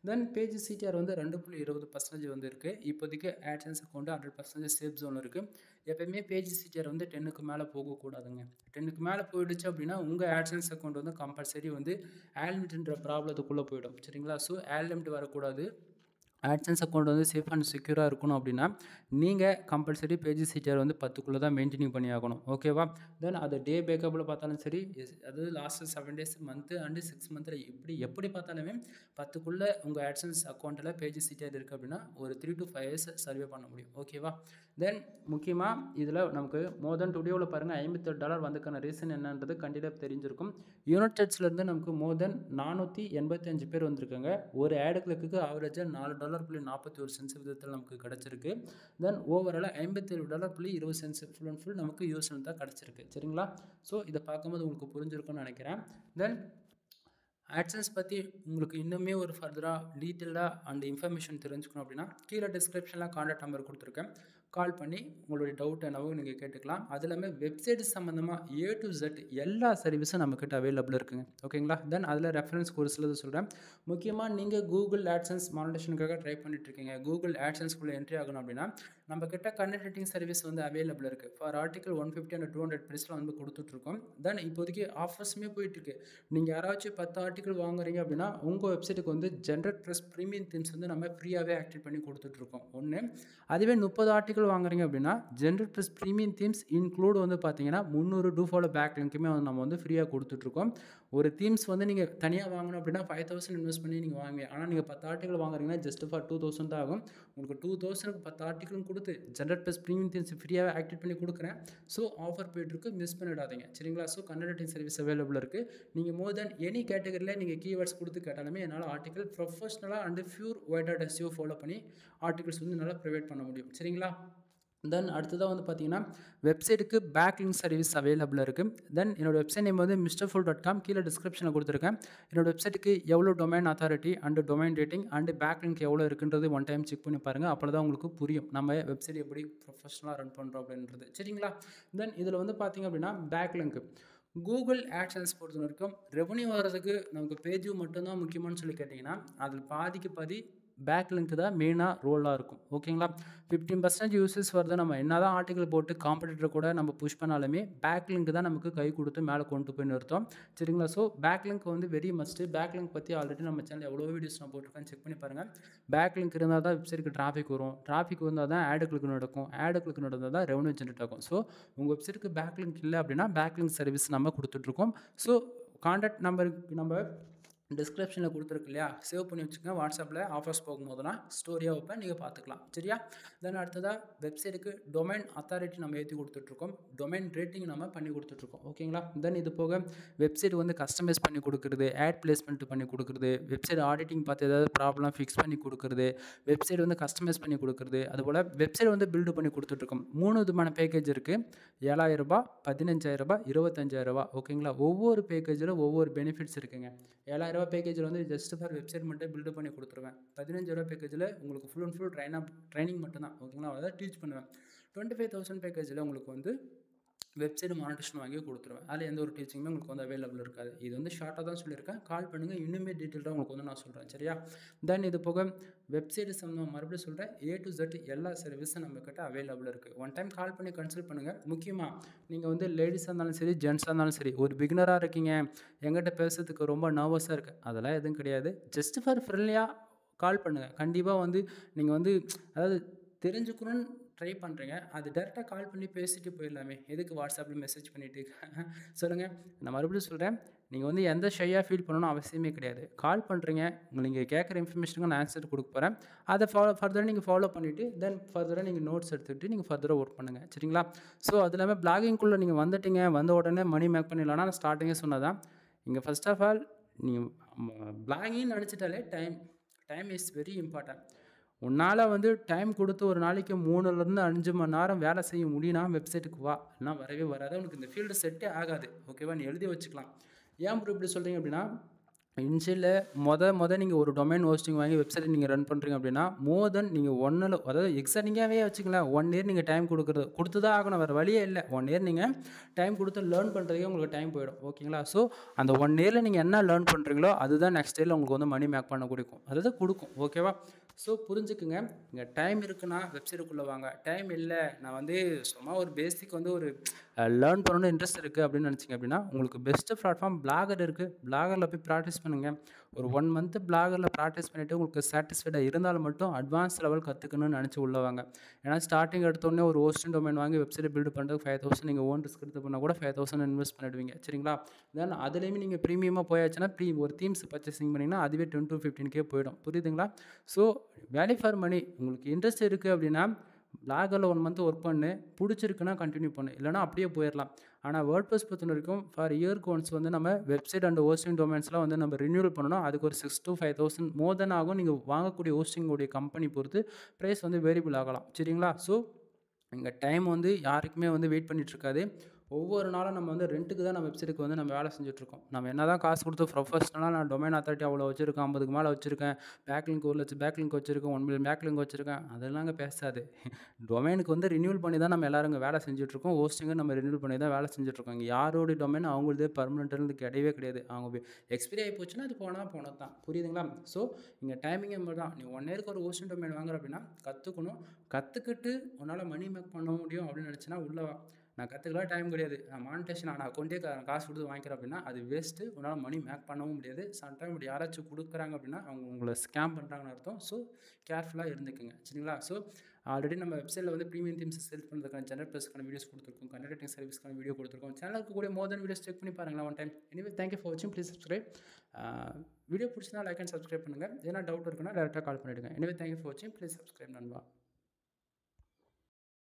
தென் பேஜ் சிடிஆர் வந்து 2.20% வந்து இருக்குது. இப்போதைக்கு ஆட்சன்ஸ் அக்கௌண்ட்டு 100% சேஃப் ஜோன் இருக்குது. எப்போயுமே பேஜ் சிடிஆர் வந்து 10க்கு மேலே போகக்கூடாதுங்க. 10க்கு மேலே போயிடுச்சு அப்படின்னா உங்கள் ஆட்சன்ஸ் அக்கௌண்ட் வந்து கம்பல்சரி வந்து ஆல்மிட்ன்ற ப்ராப்ளத்துக்குள்ளே போயிடும். சரிங்களா? ஸோ ஆல்மிட் வரக்கூடாது. ஆட்சன்ஸ் அக்கௌண்ட் வந்து சேஃப் அண்ட் செக்யூராக இருக்கணும் அப்படின்னா நீங்கள் கம்பல்சரி பேஜ் சிடிஆர் வந்து 10க்குள்ளே தான் மெயின்டைனிங் பண்ணி ஆகணும். ஓகேவா? தென் அது டே பேக்கப்பில் பார்த்தாலும் சரி, அது லாஸ்ட்டு 7 days மந்த்து அண்டு 6 மந்த்தில் எப்படி பார்த்தாலுமே 10க்குள்ளே உங்கள் ஆட்சன்ஸ் அக்கௌண்ட்டில் பேஜ் சிடிஆர் இருக்குது அப்படின்னா ஒரு 3 to 5 years சர்வே பண்ண முடியும். ஓகேவா? தென் முக்கியமாக இதில் நமக்கு மோர் தென் டுடேவில் பாருங்கள் $57 வந்ததுக்கான ரீசன் என்னன்றது கண்டிப்பாக தெரிஞ்சிருக்கும். யுனைடெட் ஸ்டேட்ஸ்லேருந்து நமக்கு மோர் தென் 485 பேர் வந்திருக்காங்க. ஒரு ஆடு கிளிக்கு ஆவரேஜாக $4.41 விதத்தில் நமக்கு கிடச்சிருக்கு. தென் ஓவராலாக $57.20 ஃபுல் அண்ட் ஃபுல் நமக்கு யூஎஸ்ல தான் கிடச்சிருக்கு. சரிங்களா? ஸோ இதை பார்க்கும்போது உங்களுக்கு புரிஞ்சிருக்கும்னு நினைக்கிறேன். தென் ஆட்சன்ஸ் பற்றி உங்களுக்கு இன்னுமே ஒரு ஃபர்தராக டீட்டெயிலாக அண்ட் இன்ஃபர்மேஷன் தெரிஞ்சுக்கணும் அப்படின்னா கீழே டிஸ்கிரிப்ஷனில் கான்டாக்ட் நம்பர் கொடுத்துருக்கேன். கால் பண்ணி உங்களுடைய டவுட் என்னவோ நீங்கள் கேட்டுக்கலாம். அது இல்லாமல் வெப்சைட் சம்மந்தமாக A to Z எல்லா சர்வீஸும் நம்மக்கிட்ட அவைலபிள் இருக்குங்க. ஓகேங்களா? தென் அதில் ரெஃபரன்ஸ் கோர்ஸில் சொல்கிறேன். முக்கியமாக நீங்கள் கூகுள் ஆட்சன்ஸ் மானிட்டேஷனுக்காக ட்ரை பண்ணிட்டுருக்கீங்க, கூகுள் ஆட்சன்ஸ்குள்ளே என்ட்ரி ஆகணும் அப்படின்னா நம்மக்கிட்ட கண்டென்ட் ரைட்டிங் சர்வீஸ் வந்து அவைலபிள் இருக்குது. ஃபார் ஆர்டிகல் 150 and 200 ப்ரைஸில் வந்து கொடுத்துட்ருக்கோம். தென் இப்போதைக்கு ஆஃபர்ஸுமே போயிட்டுருக்கு. நீங்கள் யாராச்சும் 10 ஆர்டிகல் வாங்குறீங்க அப்படின்னா உங்கள் வெப்சைட்டுக்கு வந்து ஜென்ரேட் ப்ளஸ் ப்ரீமியம் தீம்ஸ் வந்து நம்ம ஃப்ரீயாகவே ஆக்டிவேட் பண்ணி கொடுத்துட்ருக்கோம். ஒன்று. அதுவே 30 ஆர்டிகல் வாங்குறீங்க அப்படின்னா generate plus premium themes include வந்து பார்த்தீங்கன்னா 300 டூ ஃபாலோ பேக் லிங்க்குமே வந்து நம்ம வந்து ஃப்ரீயாக கொடுத்துட்ருக்கோம். ஒரு தீம்ஸ் வந்து நீங்கள் தனியாக வாங்கணும் அப்படின்னா 5000 இன்வெஸ்ட் பண்ணி நீங்கள் வாங்குவீங்க. ஆனால் நீங்கள் 10 ஆர்டிகல் வாங்குறீங்கன்னா ஜஸ்ட் ஃபார் 2000 தான் ஆகும். உங்களுக்கு 2000க்கு 10 ஆர்டிகளும் கொடுத்து ஜென்ரேட் ப்ளஸ் ப்ரீமியம் தீம்ஸ் ஃப்ரீயாக ஆக்டிவேட் பண்ணி கொடுக்குறேன். ஸோ ஆஃபர் போய்ட்டுருக்கு, மிஸ் பண்ணிடாதீங்க. சரிங்களா? So content writing service available இருக்குது. நீங்கள் மோர் தென் எனி கேட்டகரியில் நீங்கள் கீவேர்ட்ஸ் கொடுத்து கேட்டாலுமே என்னால் ஆர்டிகல் ப்ரொஃபஷனலாக and pure white hat SEO follow பண்ணி ஆர்டிகல்ஸ் வந்து நல்லா ப்ரொவைட் பண்ண முடியும். சரிங்களா? தென் அடுத்ததாக வந்து பார்த்தீங்கன்னா வெப்சைட்டுக்கு பேக் லிங்க் சர்வீஸ் அவைலபிள் இருக்குது. தென் என்னோடய வெப்சைட் நேம் வந்து misterfull.com, கீழே டிஸ்கிரிப்ஷனில் கொடுத்துருக்கேன். என்னோடய வெப்சைட்டுக்கு எவ்வளோ domain authority and domain rating and back link எவ்வளோ இருக்குன்றது ஒன் டைம் செக் பண்ணி பாருங்கள். அப்போ தான் உங்களுக்கு புரியும் நம்ம வெப்சைட் எப்படி ப்ரொஃபஷனலாக ரன் பண்ணுறோம் அப்படின்றது. சரிங்களா? தென் இதில் வந்து பார்த்திங்க அப்படின்னா பேக் லிங்க் கூகுள் ஆட்சன்ஸ் பொறுத்த வரைக்கும் ரெவன்யூ வர்றதுக்கு நமக்கு பேஜ் மட்டும்தான் முக்கியமானு சொல்லி கேட்டிங்கன்னா அதில் பாதிக்கு பாதி பேக் லிங்க் தான் மெயினாக ரோலாக இருக்கும். ஓகேங்களா? 15% யூசஸ் வருது. நம்ம என்ன தான் ஆர்டிகல் போட்டு காம்படிட்டர் கூட நம்ம புஷ் பண்ணாலுமே பேக் லிங்க் தான் நமக்கு கை கொடுத்து மேலே கொண்டு போய் நிறுத்தோம். சரிங்களா? ஸோ பேக் லிங்க் வந்து வெரி மஸ்ட்டு. பேக் லிங்க் பற்றி ஆல்ரெடி நம்ம சேனல் எவ்வளோ வீடியோஸ் நான் போட்டிருக்கேன், செக் பண்ணி பாருங்கள். பேக் லிங்க் இருந்தால் தான் வெப்சைட்டுக்கு டிராஃபிக் வரும், டிராஃபிக் வந்தால் தான் ஆடு கிளிக் நடக்கும், ஆடு கிளிக் நடந்தால் தான் ரெவன்யூ ஜென்ரேட் ஆகும். ஸோ உங்கள் வெப்சைட்டுக்கு பேக் லிங்க் இல்லை அப்படின்னா பேக் லிங்க் சர்வீஸ் நம்ம கொடுத்துட்ருக்கோம். ஸோ கான்டாக்ட் நம்பருக்கு நம்ம டிஸ்கிரிப்ஷனில் கொடுத்துருக்கு இல்லையா, சேவ் பண்ணி வச்சுக்கோங்க. வாட்ஸ்அப்பில் ஆஃபர்ஸ் போகும்போதெல்லாம் ஸ்டோரியாக வைப்பேன், நீங்கள் பார்த்துக்கலாம். சரியா? தென் அடுத்ததாக வெப்சைட்டுக்கு டொமைன் அத்தாரிட்டி நம்ம ஏற்றி கொடுத்துட்ருக்கோம், டொமைன் ரேட்டிங் நம்ம பண்ணி கொடுத்துட்ருக்கோம். ஓகேங்களா? தென் இது போக வெப்சைட் வந்து கஸ்டமைஸ் பண்ணி கொடுக்குறது, ஆட் பிளேஸ்மெண்ட் பண்ணி கொடுக்குறது, வெப்சைட் ஆடிட்டிங் பார்த்து ஏதாவது ப்ராப்ளம் ஃபிக்ஸ் பண்ணி கொடுக்குறது, வெப்சைட் வந்து கஸ்டமைஸ் பண்ணி கொடுக்குறது, அதுபோல் வெப்சைட் வந்து பில்டு பண்ணி கொடுத்துட்ருக்கோம். 3 விதமான பேக்கேஜ் இருக்குது. 7,000 ரூபாய், 15,000 ரூபாய், 25,000 ரூபாய். ஓகேங்களா? ஒவ்வொரு பேக்கேஜில் ஒவ்வொரு பெனிஃபிட்ஸ் இருக்குங்க. 7,000 ரூபா பேக்கேஜில் வந்து ஜஸ்ட் ஃபார் வெப்சைட் மட்டும் பில்டு பண்ணி கொடுத்துருவேன். 15,000 ரூபா பேக்கேஜில் உங்களுக்கு ஃபுல் அண்ட் ஃபுல் ட்ரைனிங் மட்டும்தான். ஓகேங்களா? அதாவது டீச் பண்ணுவேன். 25,000 பேக்கேஜில் உங்களுக்கு வந்து வெப்சைட் மானிட்டேஷன் வாங்கி கொடுத்துருவேன். அதில் எந்த ஒரு டீச்சிங்குமே உங்களுக்கு வந்து அவைலபிள் இருக்காது. இது வந்து ஷார்ட்டாக தான் சொல்லியிருக்கேன். கால் பண்ணுங்கள், இன்னுமே டீட்டெயிலாக உங்களுக்கு வந்து நான் சொல்கிறேன். சரியா? தென் இது போக வெப்சைட் சம்மந்தமாக மறுபடியும் சொல்கிறேன், A to Z எல்லா சர்வீஸும் நம்மக்கிட்ட அவைலபிள் இருக்குது. ஒன் டைம் கால் பண்ணி கன்சல்ட் பண்ணுங்கள். முக்கியமாக நீங்கள் வந்து லேடிஸாக இருந்தாலும் சரி, ஜென்ஸாக இருந்தாலும் சரி, ஒரு பிகினராக இருக்கீங்க, எங்கிட்ட பேசுறதுக்கு ரொம்ப நர்வஸாக இருக்குது, அதெல்லாம் எதுவும் கிடையாது. ஜஸ்ட் ஃபார் ஃப்ரெண்ட்லியாக கால் பண்ணுங்கள். கண்டிப்பாக வந்து நீங்கள் வந்து அதாவது தெரிஞ்சுக்கணும்னு ட்ரை பண்ணுறீங்க, அது டேரெக்டாக கால் பண்ணி பேசிட்டு போயிடலாமே, எதுக்கு வாட்ஸ்அப்பில் மெசேஜ் பண்ணிவிட்டு சொல்லுங்கள். நான் மறுபடியும் சொல்கிறேன், நீங்கள் வந்து எந்த ஷையாக ஃபீல் பண்ணணும்னு அவசியமே கிடையாது. கால் பண்ணுறீங்க, நீங்கள் கேட்குற இன்ஃபர்மேஷனுக்கு நான் ஆன்சர் கொடுக்க போகிறேன். அதை ஃபர்தராக நீங்கள் ஃபாலோ பண்ணிவிட்டு தென் ஃபர்தராக நீங்கள் நோட்ஸ் எடுத்துக்கிட்டு நீங்கள் ஃபர்தராக ஒர்க் பண்ணுங்கள். சரிங்களா? ஸோ அது இல்லாமல் பிளாகிங்குள்ளே நீங்கள் வந்துட்டீங்க, வந்த உடனே மணி மேக் பண்ணிடலாம்னா நான் ஸ்டார்டிங்கே சொன்னதான். இங்கே ஃபர்ஸ்ட் ஆஃப் ஆல் நீங்கள் பிளாகின்னு நினச்சிட்டாலே டைம் இஸ் வெரி இம்பார்ட்டன்ட். உன்னால் வந்து டைம் கொடுத்து ஒரு நாளைக்கு 3லேருந்து 5 மணி நேரம் வேலை செய்ய முடியும்னா வெப்சைட்டுக்கு வா, இல்லைனா வரவே வராது. உனக்கு இந்த ஃபீல்டு செட்டே ஆகாது. ஓகேவா? நீ எழுதி வச்சுக்கலாம். ஏன் ப்ரோ இப்படி சொல்கிறீங்க அப்படின்னா, இனிஷியலில் நீங்கள் ஒரு டொமைன் ஹோஸ்டிங் வாங்கி வெப்சைட் நீங்கள் ரன் பண்ணுறீங்க அப்படின்னா மோர் தென் நீங்கள் அதாவது எக்ஸாக்டிங்காகவே வச்சுக்கலாம், 1 இயர் நீங்கள் டைம் கொடுத்து தான் ஆகணும், வேறு வழியே இல்லை. 1 இயர் நீங்கள் டைம் கொடுத்து லேர்ன் பண்ணுறதுக்கே உங்களுக்கு டைம் போயிடும். ஓகேங்களா? ஸோ அந்த 1 இயரில் நீங்கள் என்ன லேர்ன் பண்ணுறீங்களோ அதுதான் நெக்ஸ்ட் இயரில் உங்களுக்கு வந்து மணி மேக் பண்ண கொடுக்கும். ஓகேவா? ஸோ புரிஞ்சுக்குங்க. இங்கே டைம் இருக்குன்னா வெப்சைட்டுக்குள்ளே வாங்க. டைம் இல்லை, நான் வந்து சும்மா ஒரு பேசிக் வந்து ஒரு லேர்ன் பண்ணணும்னு இன்ட்ரெஸ்ட் இருக்குது அப்படின்னு நினச்சிங்க அப்படின்னா உங்களுக்கு பெஸ்ட்டு பிளாட்ஃபார்ம் பிளாகர் இருக்குது. பிளாகரில் போய் ப்ராக்டிஸ் பண்ணுங்கள். ஒரு 1 மந்த்து பிளாகரில் ப்ராக்டிஸ் பண்ணிவிட்டு உங்களுக்கு சாட்டிஸ்ஃபைடாக இருந்தாலும் மட்டும் அட்வான்ஸ் லெவல் கற்றுக்கணும்னு நினச்சி உள்ள வாங்க. ஏன்னா ஸ்டார்டிங் எடுத்தோடனே ஒரு ஹோஸ்டிங் டொமைன் வாங்கி வெப்சைட் பில்டு பண்ணுறதுக்கு 5,000 நீங்கள் ஓன் ரிஸ்க் எடுத்து பண்ணால் கூட 5,000 இன்வெஸ்ட் பண்ணிடுவீங்க. சரிங்களா? தென் அதுலேயுமே நீங்கள் ப்ரீமியமாக போயாச்சுன்னா ஒரு தீம்ஸ் பர்ச்சேசிங் பண்ணிங்கன்னா அதுவே 10 to 15K போயிடும். புரியுதுங்களா? So value for money. உங்களுக்கு இன்ட்ரெஸ்ட் இருக்குது அப்படின்னா பிளாகரில் 1 மந்த் ஒர்க் பண்ணு, பிடிச்சிருக்குன்னா கண்டினியூ பண்ணு, இல்லைனா அப்படியே போயிடலாம். ஆனால் வேர்ட்ப்ரெஸ் பொறுத்த வரைக்கும் ஃபார் இயர்க்கு ஒன்ஸ் வந்து நம்ம வெப்சைட் அண்ட் ஹோஸ்டிங் டொமைன்ஸ்லாம் வந்து நம்ம ரினியூவல் பண்ணணும். அதுக்கு ஒரு 6,000 to 5,000 மோர் தென் ஆகும். நீங்கள் வாங்கக்கூடிய ஹோஸ்டிங்கோடைய கம்பெனி பொறுத்து ப்ரைஸ் வந்து வேரியபிள் ஆகலாம். சரிங்களா? ஸோ இங்கே டைம் வந்து யாருக்குமே வந்து வெயிட் பண்ணிகிட்ருக்காது. ஒவ்வொரு நாளும் நம்ம வந்து ரெண்ட்டுக்கு தான் நம்ம வெப்சைட்டுக்கு வந்து நம்ம வேலை செஞ்சுட்ருக்கோம். நம்ம என்ன தான் காசு கொடுத்து ப்ரொஃபஷனலாக நான் டொமைன் அத்தாரிட்டி அவ்வளோ வச்சுருக்கேன், 50க்கு மேலே வச்சுருக்கேன், பேக்லிங்க் 1 லட்சம் பேக்லிங்க் வச்சுருக்கேன், 1 மில்லியன் பேக்லிங்க் வச்சுருக்கேன், அதெல்லாம் பேசாது. டொமைனுக்கு வந்து ரினியூவல் பண்ணி தான் நம்ம எல்லாரும் இங்கே வேலை செஞ்சுட்ருக்கோம். ஹோஸ்டிங்கை நம்ம ரினியூவல் பண்ணி தான் வேலை செஞ்சுட்ருக்கோம். இங்கே யாரோடைய டொமைன் அவங்களதே பர்மனெண்ட்னு கிடையவே கிடையாது. அவங்க எக்ஸ்பைரி ஆகி போச்சுன்னா அது போனது தான். புரியுதுங்களா? ஸோ இங்கே டைமிங்கே மாதிரி தான். நீ 1 இயருக்கு ஒரு ஹோஸ்டிங் டொமைன் வாங்குற அப்படின்னா கற்றுக்கணும். கற்றுக்கிட்டு உன்னால் மணி மேக் பண்ண முடியும் அப்படின்னு நினச்சின்னா உள்ளவா. நான் கற்றுக்கலாம், டைம் கிடையாது, நான் மானிட்டேஷன் நான் அக்கௌண்ட்டே காசு கொடுத்து வாங்கிக்கிறேன் அப்படின்னா அது வேஸ்ட்டு. உன்னால் மணி மேக் பண்ணவும் முடியாது. சம்டைம் இப்படி யாராச்சும் கொடுக்குறாங்க அப்படின்னா அவங்க உங்களை ஸ்கேம் பண்ணுறாங்கன்னு அர்த்தம். ஸோ கேர்ஃபுல்லாக இருந்துக்குங்க. சரிங்களா? ஸோ ஆல்ரெடி நம்ம வெப்சைட்டில் வந்து ப்ரீமியம் தீம்ஸ் செல் பண்ணுறதுக்கான ஜெனரல் ப்ளஸ்க்கான வீடியோஸ் கொடுத்துருக்கோம், கண்டென்ட் ரைட்டிங் சர்வீஸ்க்கான வீடியோ கொடுத்துருக்கோம். சேனலுக்கு கூட மோர் தென் வீடியோஸ் செக் பண்ணி பாருங்களேன் one time. Anyway thank you for வாட்சிங். Please subscribe. வீடியோ பிடிச்சினா லைக் அண்ட் சப்ஸ்கிரைப் பண்ணுங்கள். ஏன்னா டவுட் இருக்குன்னா டேரெக்டாக கால் பண்ணிவிடுங்க. எனிவே தேங்க்யூ ஃபார் வாட்சிங். ப்ளீஸ் சப்ஸ்கிரைப் நண்பா.